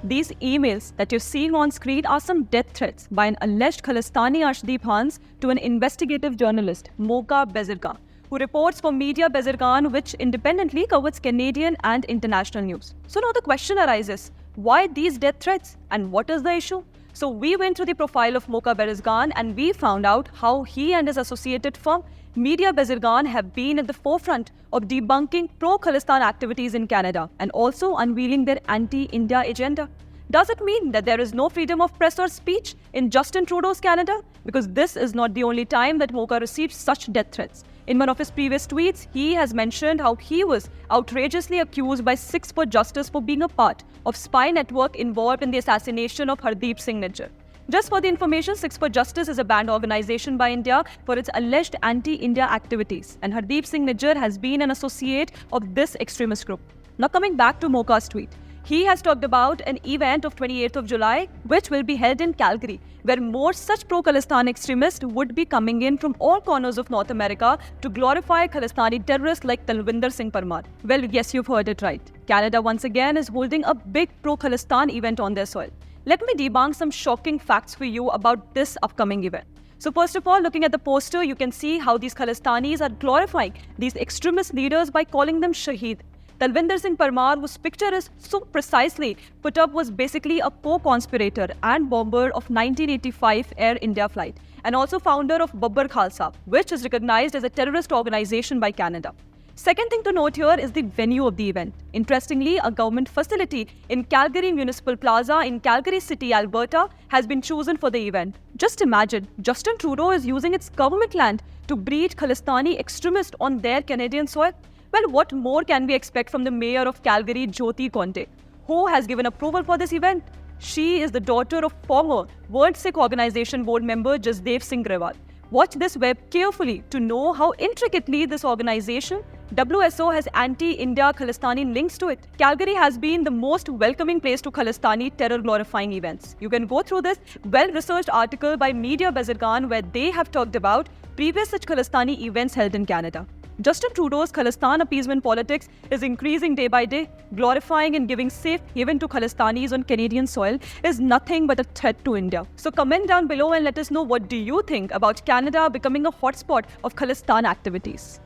These emails that you're seeing on screen are some death threats by an alleged Khalistani Arshdeep Hans to an investigative journalist, Mocha Bezirgan, who reports for Media Bezirgan, which independently covers Canadian and international news. So now the question arises, why these death threats and what is the issue? So we went through the profile of Mocha Bezirgan and we found out how he and his associated firm, Media Bezirgan, have been at the forefront of debunking pro-Khalistan activities in Canada and also unveiling their anti-India agenda. Does it mean that there is no freedom of press or speech in Justin Trudeau's Canada? Because this is not the only time that Mocha received such death threats. In one of his previous tweets, he has mentioned how he was outrageously accused by Sikhs for Justice for being a part of spy network involved in the assassination of Hardeep Singh Nijjar. Just for the information, Sikhs for Justice is a banned organization by India for its alleged anti-India activities, and Hardeep Singh Nijjar has been an associate of this extremist group. Now coming back to Mocha's tweet, he has talked about an event of 28th of July, which will be held in Calgary, where more such pro-Khalistan extremists would be coming in from all corners of North America to glorify Khalistani terrorists like Talvinder Singh Parmar. Well, yes, you've heard it right. Canada once again is holding a big pro-Khalistan event on their soil. Let me debunk some shocking facts for you about this upcoming event. So first of all, looking at the poster, you can see how these Khalistanis are glorifying these extremist leaders by calling them Shaheed. Talvinder Singh Parmar, whose picture is so precisely put up, was basically a co-conspirator and bomber of 1985 Air India flight and also founder of Babbar Khalsa, which is recognized as a terrorist organization by Canada. Second thing to note here is the venue of the event. Interestingly, a government facility in Calgary Municipal Plaza in Calgary City, Alberta, has been chosen for the event. Just imagine, Justin Trudeau is using its government land to breed Khalistani extremists on their Canadian soil. Well, what more can we expect from the mayor of Calgary, Jyoti Conte, who has given approval for this event? She is the daughter of former World Sikh Organization board member Jasdev Singh Grewal. Watch this web carefully to know how intricately this organization, WSO, has anti-India Khalistani links to it. Calgary has been the most welcoming place to Khalistani terror-glorifying events. You can go through this well-researched article by Media Bezirgan where they have talked about previous such Khalistani events held in Canada. Justin Trudeau's Khalistan appeasement politics is increasing day by day. Glorifying and giving safe haven to Khalistanis on Canadian soil is nothing but a threat to India. So comment down below and let us know what do you think about Canada becoming a hotspot of Khalistan activities.